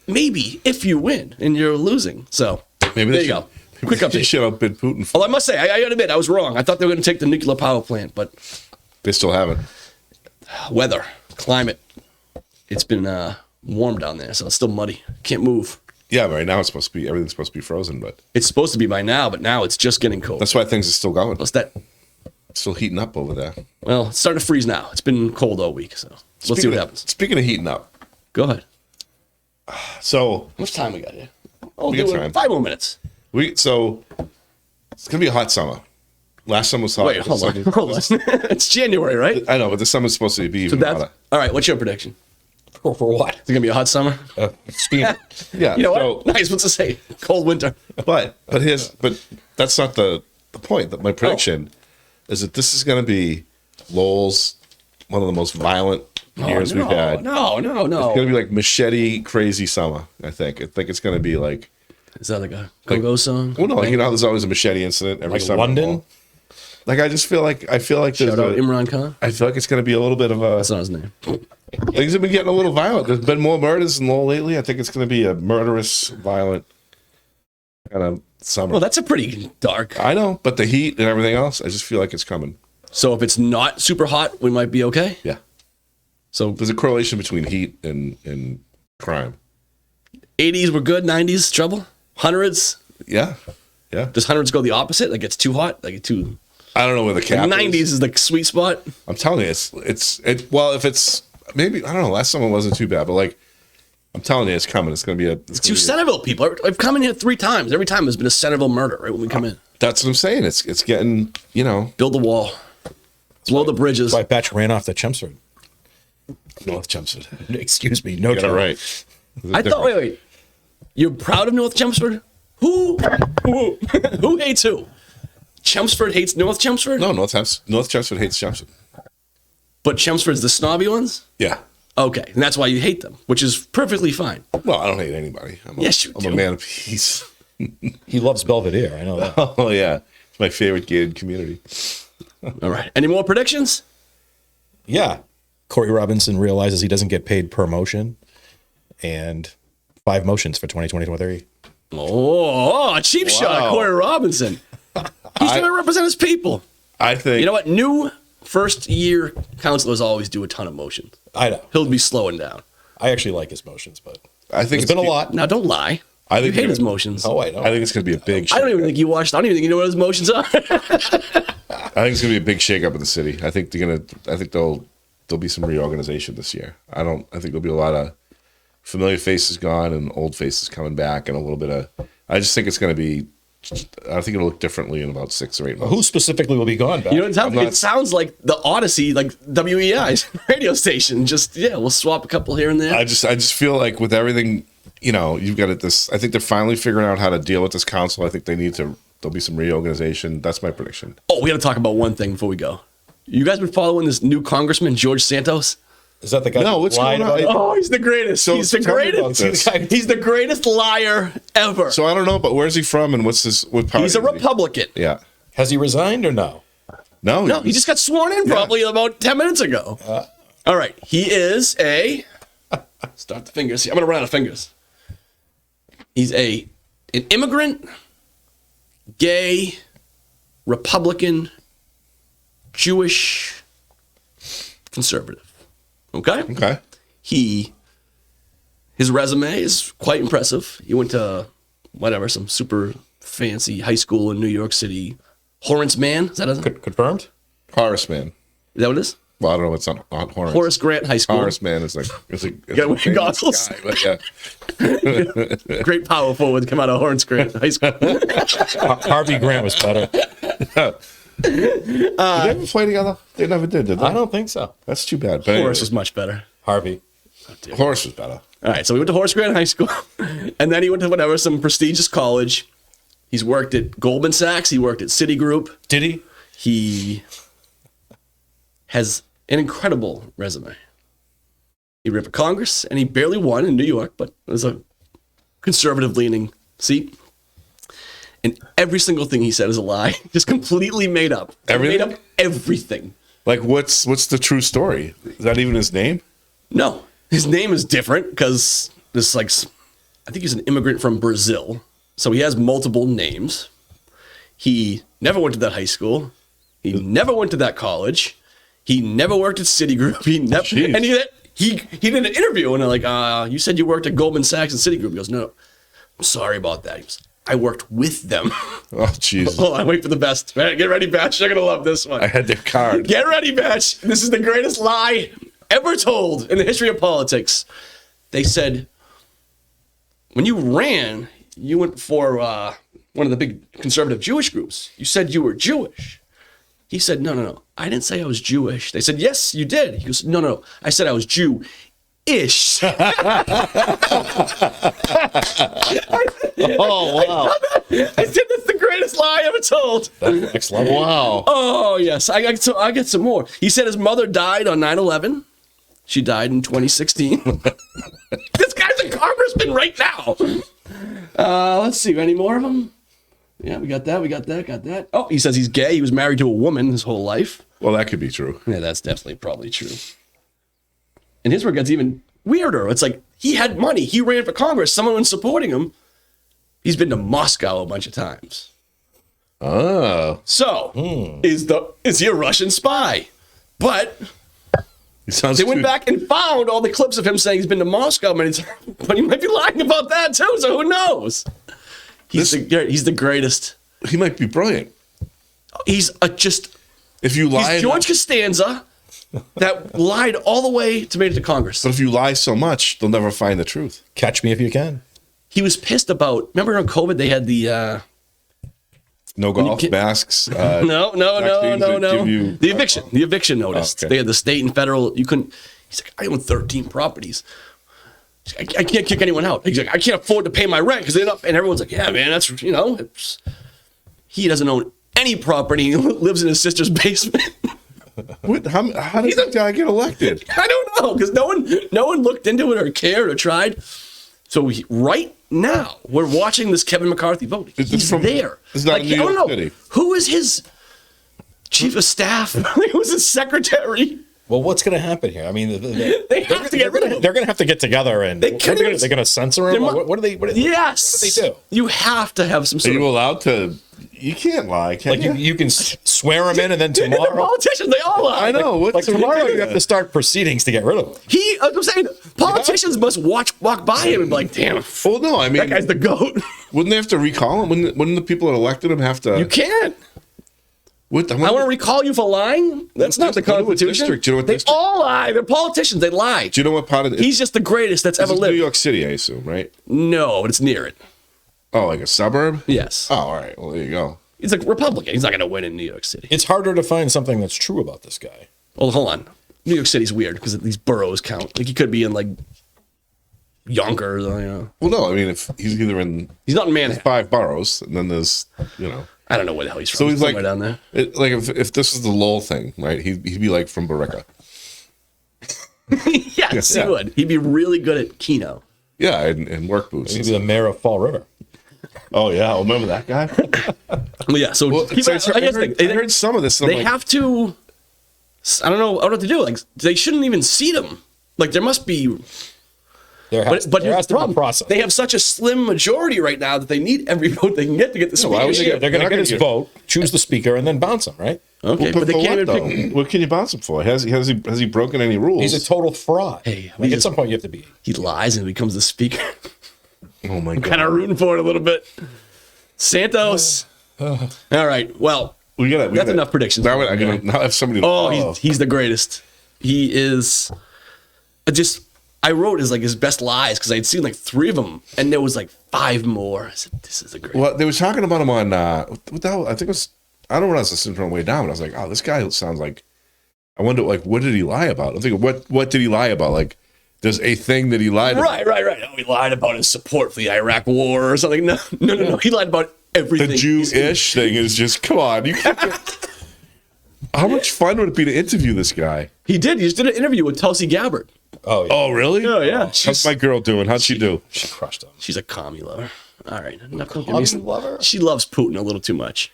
maybe if you win and you're losing. So Maybe there they you should, go. maybe Quick they update. should outbid Putin. Well, I must say, I admit, I was wrong. I thought they were going to take the nuclear power plant, but They still haven't. weather, climate, it's been warm down there, so it's still muddy. Can't move. Yeah, but right now it's supposed to be everything's supposed to be frozen, but It's supposed to be by now, but now it's just getting cold. that's why things are still going. What's that? It's still heating up over there. Well, it's starting to freeze now. It's been cold all week, so let's see what happens. Speaking of heating up, Go ahead. so How much time we got here? Oh, We got time. 5 more minutes. it's gonna be a hot summer. Last summer was hot. Wait, hold on. Hold on. It's January, right? I know, but the summer's supposed to be So even that's hotter. all right. What's your prediction? For what? Is it gonna be a hot summer? Speed. Yeah, You know so, what? Nice. What's to say? Cold winter. but that's not the point. That my prediction is that this is going to be Lowell's one of the most violent years we've had. No. It's going to be like machete crazy summer. I think it's going to be like, Is that like a go-go song? well, no, you know, there's always a machete incident every Like summer. London? Like I feel like there's Shout out Imran Khan. I feel like it's going to be a little bit of a. That's not his name. Things have been getting a little violent. There's been more murders in Lowell lately. I think it's going to be a murderous, violent kind of summer. Well, that's a pretty dark. I know, but the heat and everything else, I just feel like it's coming. So if it's not super hot, we might be okay. Yeah. So There's a correlation between heat and crime. 80s were good, 90s trouble, hundreds. Yeah. Yeah. Does hundreds go the opposite? Like it's too hot, like too. I don't know where the cap 90s is. is the sweet spot. I'm telling you, well, if it's maybe, I don't know, last summer wasn't too bad, but like, I'm telling you, it's coming. It's going to be It's two Centerville people. I've come in here 3 times. Every time there's been a Centerville murder right when we come in. That's what I'm saying. It's getting, you know. Build the wall, blow the bridges. My batch ran off the Chelmsford. North Chelmsford. Excuse me. No Get it trouble. right. I thought. Wait. You're proud of North Chelmsford? Who hates who? Chelmsford hates North Chelmsford? No, North Chelmsford hates Chelmsford. But Chelmsford's the snobby ones? Yeah. Okay, and that's why you hate them, which is perfectly fine. Well, I don't hate anybody. Yes, you I'm do. a man of peace. He loves Belvedere. I know that. Oh, yeah. It's my favorite gated community. All right. Any more predictions? Yeah. Corey Robinson realizes he doesn't get paid per motion, and 5 motions for 2023. Oh, a cheap shot, Wow. Corey Robinson. He's going to represent his people. I think. You know what? New first-year counselors always do a ton of motions. I know. He'll be slowing down. I actually like his motions, but I think it's been a lot. Now, don't lie. I think You hate you're his gonna- motions. Oh, I know. I think it's going to be a big. I don't even think you watched. I don't even think you know what his motions are. I think it's going to be a big shakeup in the city. I think there'll be some reorganization this year. I think there'll be a lot of familiar faces gone and old faces coming back, and a little bit of. I just think it's going to be. I think it'll look differently in about 6 or 8 months. Who specifically will be gone, Bat? You know what it sounds I'm like? not- It sounds like the Odyssey, like WEI's radio station. Just we'll swap a couple here and there. I just feel like with everything, you know, you've got it. I think they're finally figuring out how to deal with this council. I think there'll be some reorganization. That's my prediction. Oh, we got to talk about one thing before we go. You guys been following this new congressman, George Santos? Is that the guy? No, that what's lied going on? about it? Oh, he's the greatest. So he's the tell me about greatest. this. He's the greatest liar ever. So I don't know, but where's he from and what party? He's a is he? Republican. Yeah. Has he resigned or no? No, he just got sworn in probably about 10 minutes ago. All right. He is start the fingers here. I'm going to run out of fingers. He's an immigrant, gay, Republican, Jewish, conservative. Okay? Okay. His resume is quite impressive. He went to some super fancy high school in New York City. Horace Mann, is that Confirmed? Horace Man. Is that what it is? Well, I don't know what's on Horace. Horace Grant High School. Horace Man is like gotta wear goggles. Guy, but yeah. Great power forward come out of Horace Grant High School. Harvey Grant was better. Did they ever play together? They never did they? I don't think so. That's too bad. But Horace was much better. Harvey. Horace was better. All right, so we went to Horace Grant High School, and then he went to some prestigious college. He's worked at Goldman Sachs. He worked at Citigroup. Did he? He has an incredible resume. He ran for Congress, and he barely won in New York, but it was a conservative-leaning seat. And every single thing he said is a lie, just completely made up. Everything? Made up everything. Like, what's the true story? Is that even his name? No, his name is different because this I think he's an immigrant from Brazil, so he has multiple names. He never went to that high school. He never went to that college. He never worked at Citigroup. He did an interview and they're like, you said you worked at Goldman Sachs and Citigroup. He goes, no, I'm sorry about that. He goes, I worked with them. Oh, Jesus. Hold on, wait for the best. Get ready, Batch. You're going to love this one. I had their card. Get ready, Batch. This is the greatest lie ever told in the history of politics. They said, when you ran, you went for one of the big conservative Jewish groups. You said you were Jewish. He said, no. I didn't say I was Jewish. They said, yes, you did. He goes, no. I said I was Jew-ish. Oh, wow. I said that's the greatest lie ever told. That's next level. Wow. Oh, yes. I get some more. He said his mother died on 9/11. She died in 2016. This guy's a congressman right now. Let's see. Any more of them? Yeah, we got that. Oh, he says he's gay. He was married to a woman his whole life. Well, that could be true. Yeah, that's definitely probably true. And his work gets even weirder. It's like he had money. He ran for Congress. Someone was supporting him. He's been to Moscow a bunch of times. Oh. So, is he a Russian spy? But they went back and found all the clips of him saying he's been to Moscow many times. But he might be lying about that too, so who knows? He's the greatest. He might be brilliant. He's If you lie, he's George Costanza that lied all the way to make it to Congress. But if you lie so much, they'll never find the truth. Catch me if you can. He was pissed about. Remember on COVID they had the no golf masks. No. The eviction notice. Okay. They had the state and federal. You couldn't. He's like, I own 13 properties. I can't kick anyone out. He's like, I can't afford to pay my rent because they're not. And everyone's like, yeah, man, that's he doesn't own any property. He lives in his sister's basement. How did that guy get elected? I don't know because no one looked into it or cared or tried. So right now we're watching this Kevin McCarthy vote. He's there. It's not in New York City. Who is his chief of staff? Who's his secretary? Well, what's going to happen here? I mean, they have to get rid of him. They're going to have to get together and they're going to censor him. What do they? Yes. What do they do? You have to have some sort Are you allowed to? You can't lie, can you? You can swear him in, and then tomorrow. The politicians, they all lie. I know. Tomorrow you have to start proceedings to get rid of him. I'm saying, politicians must walk by him and be like, damn. Well, no, I mean, that guy's the GOAT. Wouldn't they have to recall him? Wouldn't the people that elected him have to? You can't. I want to recall you for lying. That's not the Constitution. Do you know what they district? all lie. They're politicians. They lie. Do you know what part of it? He's just the greatest that's ever lived. New York City, I assume, right? No, but it's near it. Oh, like a suburb? Yes. Oh, all right. Well, there you go. He's a Republican. He's not going to win in New York City. It's harder to find something that's true about this guy. Well, hold on. New York City's weird because these boroughs count. Like he could be in like Yonkers. Well, no. I mean, if he's either in, he's not in Manhattan. 5 boroughs, and then there's, I don't know where the hell he's from. So he's like down there. Like if this is the Lowell thing, right? He'd be like from Barica. Yes, he would. He'd be really good at Keno. Yeah, and work boots. He'd be the mayor of Fall River. Oh yeah, remember that guy? Well, yeah. So I heard some of this. They have to. I don't know what to do. Like they shouldn't even seat him. Like there must be. There has to be a process. They have such a slim majority right now that they need every vote they can get to get the speaker. They're going to get his vote, choose the speaker, and then bounce him, right? Okay, but they can't even pick. What can you bounce him for? Has he broken any rules? He's a total fraud. Hey, at some point you have to be. He lies and becomes the speaker. Oh my god! Kind of rooting for it a little bit. Santos. All right. Well, that's enough predictions. Now I have somebody. He's the greatest. He is. I wrote his best lies because I had seen like 3 of them, and there was like 5 more. I said, "This is a great." Well, they were talking about him on what the hell? I think it was I don't realize listening from the way down, but I was like, oh, this guy sounds like, I wonder, like, what did he lie about? I'm thinking, what did he lie about? Like, there's a thing that he lied about. Right. Oh, he lied about his support for the Iraq War or something. No. He lied about everything. The Jew-ish thing is just, come on. You can't how much fun would it be to interview this guy? He just did an interview with Tulsi Gabbard. Oh, yeah. Oh, really? Oh, yeah. How's my girl doing? How'd she do? She crushed him. She's a commie lover. All right. Commie lover? She loves Putin a little too much.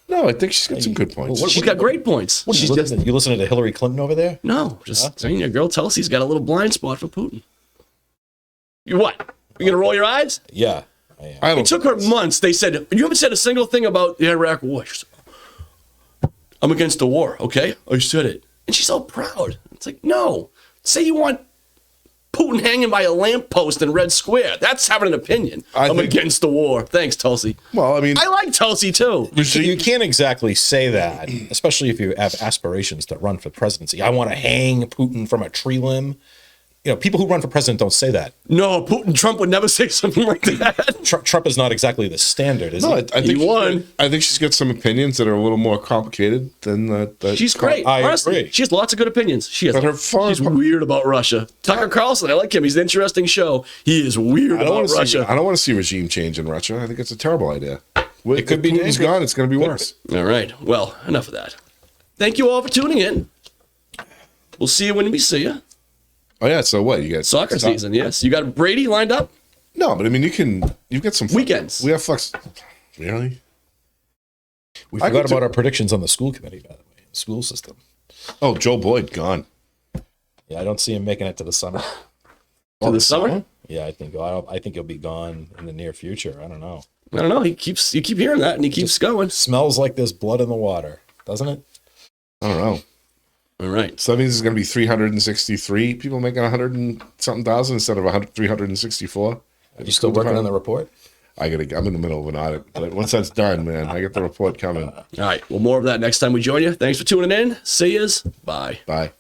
No, I think she's got some good points. She's got great points. What, you listening to Hillary Clinton over there? No, just saying your girl Tulsi's got a little blind spot for Putin. You what? You gonna roll your eyes? Yeah. I am. It took her months. They said, you haven't said a single thing about the Iraq war. She said, I'm against the war, okay? I said it. And she's so proud. It's like, no. Say you want Putin hanging by a lamppost in Red Square. That's having an opinion. I'm against the war. Thanks, Tulsi. Well, I mean, I like Tulsi too. You can't exactly say that, especially if you have aspirations to run for presidency. I want to hang Putin from a tree limb. You know, people who run for president don't say that. No, Trump would never say something like that. Trump is not exactly the standard, is he? I think he won. I think she's got some opinions that are a little more complicated than that. She's great. I Honestly, agree. she has lots of good opinions. She has. But She's weird about Russia. Tucker Carlson, I like him. He's an interesting show. He is weird about Russia. I don't want to see regime change in Russia. I think it's a terrible idea. It could be Putin's dangerous. gone. It's going to be worse. All right. Well, enough of that. Thank you all for tuning in. We'll see you when we see you. Oh yeah. So what? You got Soccer season, yes. You got Brady lined up? No, but I mean, you've got some weekends. We have flex. Really? We forgot about our predictions on the school committee, by the way, school system. Oh, Joe Boyd gone. Yeah, I don't see him making it to the summer. To the summer? Yeah, I think he'll be gone in the near future. I don't know. I don't know. You keep hearing that, and he keeps going. Smells like there's blood in the water, doesn't it? I don't know. All right. So that means it's going to be 363 people making 100 and something thousand instead of 364. Are you still working on the report? I'm in the middle of an audit, but once that's done, man, I get the report coming. All right. Well, more of that next time we join you. Thanks for tuning in. See yous. Bye. Bye.